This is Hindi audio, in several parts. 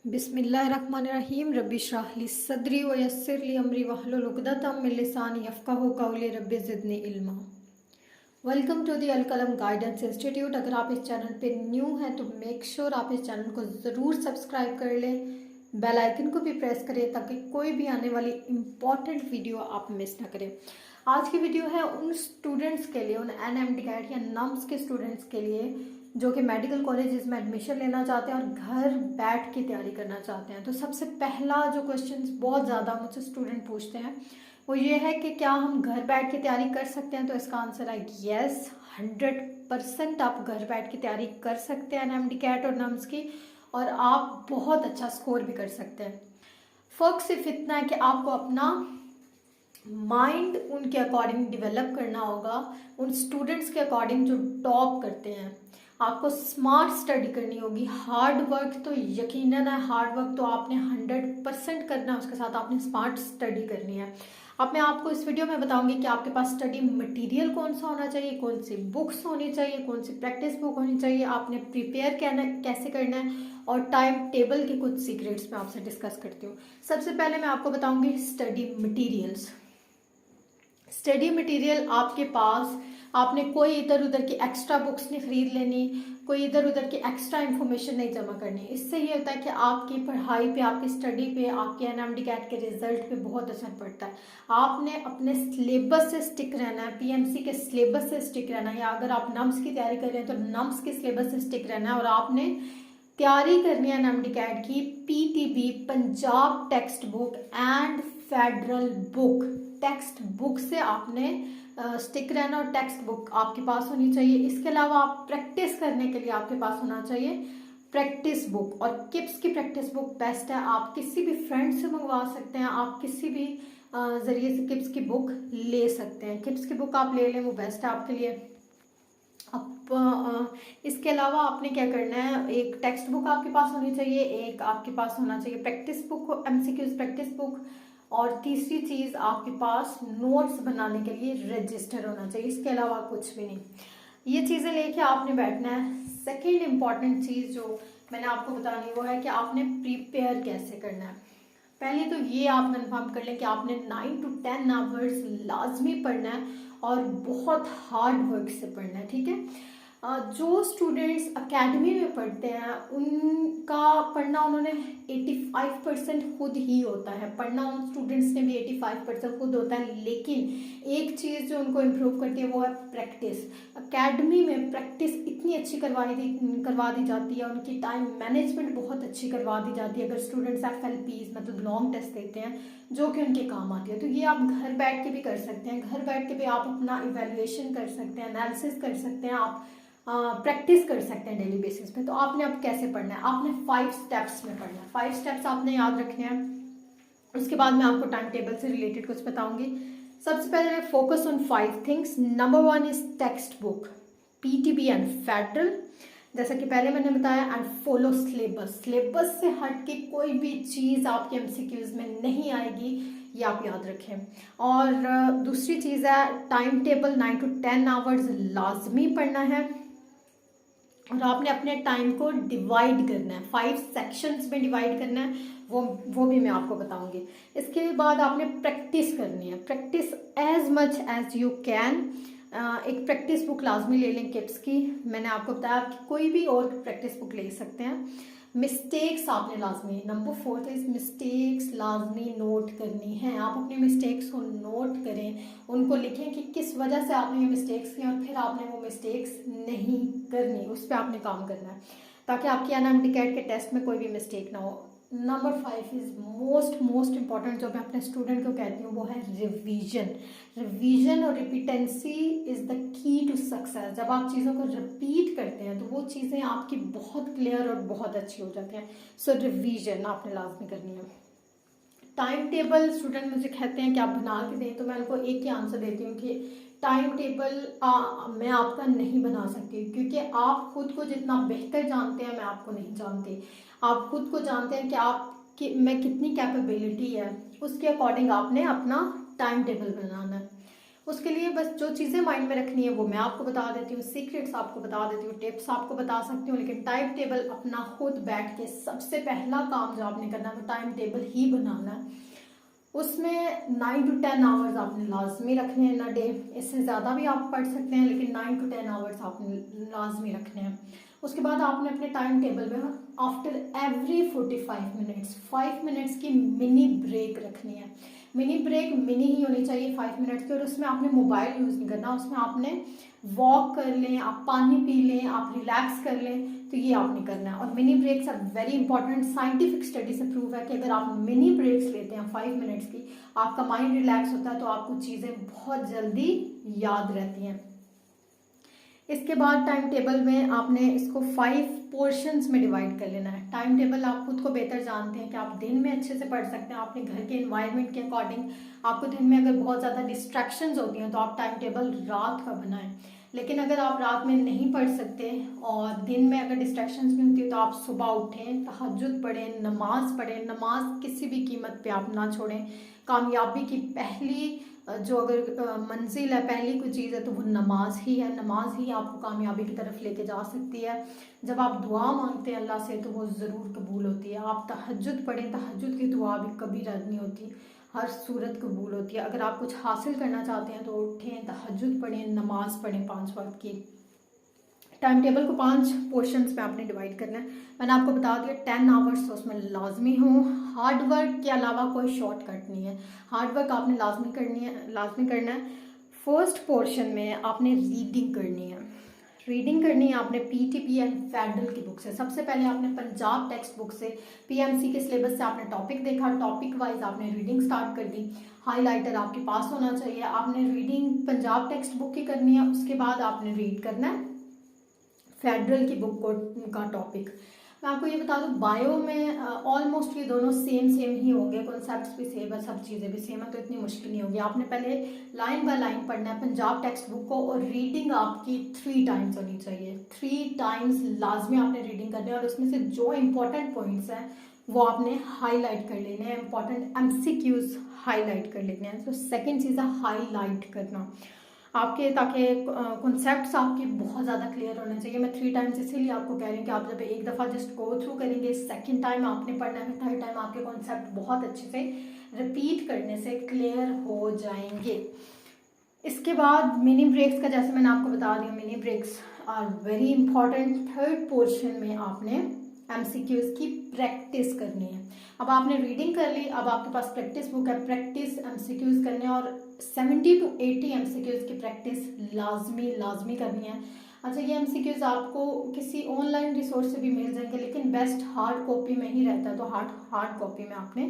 बिस्मिल्लाहिर्रहमानिर्रहीम रब्बि इश्रह ली सदरी व यस्सिर ली अमरी वहलुल उक़दतम मिन लिसानी यफ़क़हू क़ौली रब्बि ज़िदनी इल्मा। वेलकम टू दी अल कलम गाइडेंस इंस्टीट्यूट। अगर आप इस चैनल पे न्यू हैं तो मेक श्योर आप इस चैनल को ज़रूर सब्सक्राइब कर लें, बेल आइकन को भी प्रेस करें ताकि कोई भी आने वाली इम्पॉर्टेंट वीडियो आप मिस ना करें। आज की वीडियो है उन स्टूडेंट्स के लिए, उन NMD-CAT या नम्स के स्टूडेंट्स के लिए जो कि मेडिकल कॉलेजेस में एडमिशन लेना चाहते हैं और घर बैठ के तैयारी करना चाहते हैं। तो सबसे पहला जो क्वेश्चन बहुत ज़्यादा मुझसे स्टूडेंट पूछते हैं वो ये है कि क्या हम घर बैठ के तैयारी कर सकते हैं। तो इसका आंसर है यस, 100% आप घर बैठ के तैयारी कर सकते हैं NMD-CAT और नम्स की, और आप बहुत अच्छा स्कोर भी कर सकते हैं। फ़र्क सिर्फ इतना है कि आपको अपना माइंड उनके अकॉर्डिंग डेवलप करना होगा, उन स्टूडेंट्स के अकॉर्डिंग जो टॉप करते हैं। आपको स्मार्ट स्टडी करनी होगी। हार्ड वर्क तो यकीनन है, हार्ड वर्क तो आपने 100% करना है, उसके साथ आपने स्मार्ट स्टडी करनी है। अब मैं आपको इस वीडियो में बताऊंगी कि आपके पास स्टडी मटेरियल कौन सा होना चाहिए, कौन सी बुक्स होनी चाहिए, कौन सी प्रैक्टिस बुक होनी चाहिए, आपने प्रिपेयर कैसे करना है, और टाइम टेबल के कुछ सीक्रेट्स मैं आपसे डिस्कस करती हूँ। सबसे पहले मैं आपको बताऊंगी स्टडी मटीरियल्स। स्टडी मटेरियल आपके पास, आपने कोई इधर उधर की एक्स्ट्रा बुक्स नहीं खरीद लेनी, कोई इधर उधर की एक्स्ट्रा इन्फॉर्मेशन नहीं जमा करनी। इससे ये होता है कि आपकी पढ़ाई पे, आपकी स्टडी पे, आपके NMD-CAT के रिजल्ट पे बहुत असर पड़ता है। आपने अपने सिलेबस से स्टिक रहना है, PMC के सिलेबस से स्टिक रहना है, या अगर आप नम्स की तैयारी कर रहे हैं तो नम्स के सिलेबस से स्टिक रहना है। और आपने तैयारी करनी है NMD-CAT की PTB Punjab text book and federal book text book से आपने स्टिक रहना, और टेक्स्ट बुक आपके पास होनी चाहिए। इसके अलावा आप प्रैक्टिस करने के लिए आपके पास होना चाहिए प्रैक्टिस बुक, और किप्स की प्रैक्टिस बुक बेस्ट है। आप किसी भी फ्रेंड से मंगवा सकते हैं, आप किसी भी जरिए से किप्स की बुक ले सकते हैं। किप्स की बुक आप ले लें, वो बेस्ट है आपके लिए। अब इसके अलावा आपने क्या करना है, एक टेक्स्ट बुक आपके पास होनी चाहिए, एक आपके पास होना चाहिए practice book, MCQs practice book, और तीसरी चीज़ आपके पास नोट्स बनाने के लिए रजिस्टर होना चाहिए। इसके अलावा कुछ भी नहीं, ये चीज़ें लेके आपने बैठना है। सेकेंड इम्पॉर्टेंट चीज़ जो मैंने आपको बतानी वो है कि आपने प्रिपेयर कैसे करना है। पहले तो ये आप कंफर्म कर लें कि आपने 9 to 10 आवर्स लाजमी पढ़ना है और बहुत हार्ड वर्क से पढ़ना है, ठीक है। जो स्टूडेंट्स एकेडमी में पढ़ते हैं उनका पढ़ना उन्होंने 85% खुद ही होता है, पढ़ना उन स्टूडेंट्स ने भी 85% खुद होता है। लेकिन एक चीज़ जो उनको इम्प्रूव करती है वो है प्रैक्टिस। एकेडमी में प्रैक्टिस इतनी अच्छी करवा दी जाती है, उनकी टाइम मैनेजमेंट बहुत अच्छी करवा दी जाती है। अगर स्टूडेंट्स FLPs मतलब लॉन्ग टेस्ट देते हैं जो कि उनके काम आती है, तो ये आप घर बैठ के भी कर सकते हैं। घर बैठ के भी आप अपना इवेल्युएशन कर सकते हैं, एनालिसिस कर सकते हैं, आप प्रैक्टिस कर सकते हैं डेली बेसिस पे। तो आपने अब कैसे पढ़ना है, आपने 5 स्टेप्स में पढ़ना है। 5 स्टेप्स आपने याद रखने हैं। उसके बाद मैं आपको टाइम टेबल से रिलेटेड कुछ बताऊंगी। सबसे पहले focus on 5 things. Number 1 is text book, PTB and federal, जैसा कि पहले मैंने बताया, एंड फॉलो सिलेबस। सिलेबस से हट के कोई भी चीज़ आपके MCQs में नहीं आएगी, ये आप याद रखें। और दूसरी चीज़ है टाइम टेबल, 9 to 10 आवर्स लाजमी पढ़ना है, और आपने अपने टाइम को डिवाइड करना है, 5 सेक्शंस में डिवाइड करना है, वो भी मैं आपको बताऊंगी। इसके बाद आपने प्रैक्टिस करनी है, practice as much as you can. एक प्रैक्टिस बुक लाजमी ले लें किप्स की, मैंने आपको बताया कि कोई भी और प्रैक्टिस बुक ले सकते हैं। मिस्टेक्स आपने लाजमी, नंबर 4 इज मिस्टेक्स लाजमी नोट करनी है। आप अपने मिस्टेक्स को नोट करें, उनको लिखें कि किस वजह से आपने ये मिस्टेक्स की, और फिर आपने वो मिस्टेक्स नहीं करनी, उस पर आपने काम करना है ताकि आपकी NMD-CAT के टेस्ट में कोई भी मिस्टेक ना हो। नंबर 5 इज मोस्ट इम्पॉर्टेंट, जो मैं अपने स्टूडेंट को कहती हूँ वो है रिवीजन। रिवीजन और repetency is the key to success. जब आप चीज़ों को रिपीट करते हैं तो वो चीज़ें आपकी बहुत क्लियर और बहुत अच्छी हो जाती हैं। सो रिवीजन आपने लाजमी करनी है। टाइम टेबल स्टूडेंट मुझे कहते हैं कि आप बना के दें, तो मैं उनको एक ही आंसर देती हूँ कि टाइम टेबल मैं आपका नहीं बना सकती, क्योंकि आप खुद को जितना बेहतर जानते हैं मैं आपको नहीं जानती। आप खुद को जानते हैं कि मैं कितनी कैपेबिलिटी है, उसके अकॉर्डिंग आपने अपना टाइम टेबल बनाना है। उसके लिए बस जो चीज़ें माइंड में रखनी है वो मैं आपको बता देती हूँ, सीक्रेट्स आपको बता देती हूँ, टिप्स आपको बता सकती हूँ, लेकिन टाइम टेबल अपना खुद बैठ के सबसे पहला काम जो आपने करना है वो टाइम टेबल ही बनाना है। उसमें 9 to 10 आवर्स आपने लाजमी रखने हैं ना डे, इससे ज़्यादा भी आप पढ़ सकते हैं, लेकिन 9 to 10 आवर्स आपने लाजमी रखने हैं। उसके बाद आपने अपने टाइम टेबल में आफ्टर एवरी 45 मिनट्स 5 मिनट्स की मिनी ब्रेक रखनी है। मिनी ब्रेक मिनी ही होनी चाहिए 5 मिनट की, और उसमें आपने मोबाइल यूज़ नहीं करना, उसमें आपने वॉक कर लें, आप पानी पी लें, आप रिलैक्स कर लें, तो ये आपने करना है। और mini breaks are very important, scientific study से प्रूव है कि अगर आप मिनी ब्रेक्स लेते हैं 5 मिनट्स की, आपका माइंड रिलैक्स होता है तो आपको चीज़ें बहुत जल्दी याद रहती हैं। इसके बाद टाइम टेबल में आपने इसको 5 पोर्शंस में डिवाइड कर लेना है। टाइम टेबल आप खुद को बेहतर जानते हैं कि आप दिन में अच्छे से पढ़ सकते हैं, अपने घर के एनवायरनमेंट के अकॉर्डिंग। आपको दिन में अगर बहुत ज़्यादा डिस्ट्रैक्शंस होती हैं तो आप टाइम टेबल रात का बनाएं, लेकिन अगर आप रात में नहीं पढ़ सकते और दिन में अगर डिस्ट्रैक्शंस नहीं होती तो आप सुबह उठें, तहज्जुद पढ़ें, नमाज पढ़ें। नमाज किसी भी कीमत पे आप ना छोड़ें। कामयाबी की पहली जो अगर मंजिल है, पहली कोई चीज़ है तो वो नमाज ही है। नमाज ही आपको कामयाबी की तरफ लेके जा सकती है। जब आप दुआ मांगते हैं अल्लाह से तो वो ज़रूर कबूल होती है। आप तहज्जुद पढ़ें, तहज्जुद की दुआ भी कभी रद्द नहीं होती, हर सूरत कबूल होती है। अगर आप कुछ हासिल करना चाहते हैं तो उठें, तहज्जुद पढ़ें, नमाज पढ़ें 5 वक्त की। टाइम टेबल को 5 पोर्शंस में आपने डिवाइड करना है। मैंने आपको बता दिया 10 आवर्स तो उसमें लाजमी हो। हार्ड वर्क के अलावा कोई शॉर्टकट नहीं है, हार्ड वर्क आपने लाजमी करना है। फर्स्ट पोर्शन में आपने रीडिंग करनी है। रीडिंग करनी है आपने पीटीपी एंड फेडरल की बुक से। सबसे पहले आपने पंजाब टेक्स्ट बुक से, पीएमसी के सिलेबस से आपने टॉपिक देखा, टॉपिक वाइज आपने रीडिंग स्टार्ट कर दी। हाईलाइटर आपके पास होना चाहिए। आपने रीडिंग पंजाब टेक्स्ट बुक की करनी है, उसके बाद आपने रीड करना है फेडरल की बुक का टॉपिक। मैं आपको ये बता दूं, बायो में ऑलमोस्ट ये दोनों सेम ही होंगे, कॉन्सेप्ट्स भी सेम है, सब चीज़ें भी सेम है, तो इतनी मुश्किल नहीं होगी। आपने पहले लाइन बाय लाइन पढ़ना है पंजाब टेक्स्ट बुक को, और रीडिंग आपकी 3 टाइम्स होनी चाहिए। 3 टाइम्स लाजमी आपने रीडिंग करनी है, और उसमें से जो इंपॉर्टेंट पॉइंट्स हैं वो आपने हाईलाइट कर लेने हैं, इंपॉर्टेंट एमसीक्यूज हाईलाइट कर लेने हैं। तो सेकेंड चीज़ है हाईलाइट करना आपके, ताकि कॉन्सेप्ट्स आपके बहुत ज़्यादा क्लियर होने चाहिए। मैं 3 टाइम्स इसीलिए आपको कह रही हूँ कि आप जब एक दफ़ा जस्ट गो थ्रू करेंगे, सेकंड टाइम आपने पढ़ना है, थर्ड टाइम आपके कॉन्सेप्ट बहुत अच्छे से रिपीट करने से क्लियर हो जाएंगे। इसके बाद मिनी ब्रेक्स का, जैसे मैंने आपको बता दिया, mini breaks are very important. Third portion में आपने एमसीक्यूज की प्रैक्टिस करनी है। अब आपने रीडिंग कर ली, अब आपके पास प्रैक्टिस बुक है, प्रैक्टिस एमसीक्यूज करने, और 70 to 80 एमसीक्यूज की प्रैक्टिस लाजमी करनी है। अच्छा, ये एमसीक्यूज आपको किसी ऑनलाइन रिसोर्स से भी मिल जाएंगे, लेकिन बेस्ट हार्ड कॉपी में ही रहता है, तो हार्ड कॉपी में आपने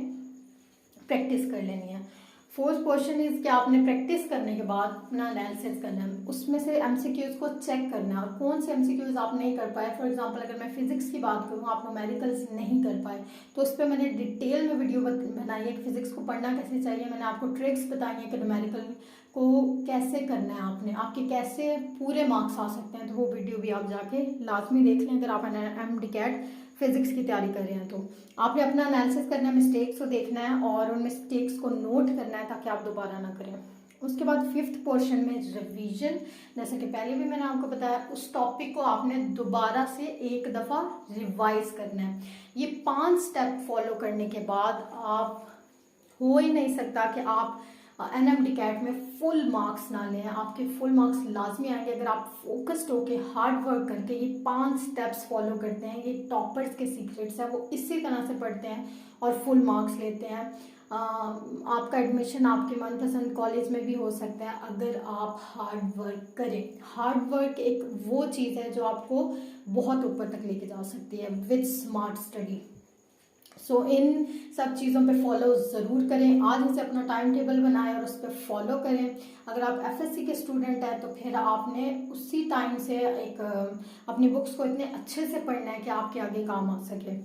प्रैक्टिस कर लेनी है। फोर्थ क्वेश्चन इज कि आपने प्रैक्टिस करने के बाद अपना एनालिसिस करना है, उसमें से एमसीक्यूज को चेक करना है और कौन से एमसीक्यूज आप नहीं कर पाए। फॉर एग्जांपल अगर मैं फिजिक्स की बात करूँ, आप न्यूमेरिकल्स नहीं कर पाए, तो उस पर मैंने डिटेल में वीडियो बनाई है कि फिजिक्स को पढ़ना कैसे चाहिए। मैंने आपको ट्रिक्स बताई है कि न्यूमेरिकल को कैसे करना है, आपके कैसे पूरे मार्क्स आ सकते हैं, तो वो वीडियो भी आप जाके लाजमी देख लें अगर आप MD-CAT फिजिक्स की तैयारी कर रहे हैं। तो आपने अपना एनालिसिस करना है, मिस्टेक्स को देखना है और उन मिस्टेक्स को नोट करना है ताकि आप दोबारा ना करें। उसके बाद फिफ्थ पोर्शन में रिवीजन, जैसे कि पहले भी मैंने आपको बताया, उस टॉपिक को आपने दोबारा से एक दफ़ा रिवाइज करना है। ये 5 स्टेप फॉलो करने के बाद आप, हो ही नहीं सकता कि आप NMD-CAT में फुल मार्क्स ना लें। आपके फुल मार्क्स लाजमी आएंगे अगर आप फोकस्ड होके हार्ड वर्क करके ये 5 स्टेप्स फॉलो करते हैं। ये टॉपर्स के सीक्रेट्स हैं, वो इसी तरह से पढ़ते हैं और फुल मार्क्स लेते हैं। आपका एडमिशन आपके मनपसंद कॉलेज में भी हो सकता है अगर आप हार्ड वर्क करें। हार्ड वर्क एक वो चीज़ है जो आपको बहुत ऊपर तक लेके जा सकती है विद स्मार्ट स्टडी। सो इन सब चीज़ों पे फॉलो ज़रूर करें। आज से अपना टाइम टेबल बनाएं और उस पर फॉलो करें। अगर आप FSC के स्टूडेंट हैं तो फिर आपने उसी टाइम से एक अपनी बुक्स को इतने अच्छे से पढ़ना है कि आपके आगे काम आ सके।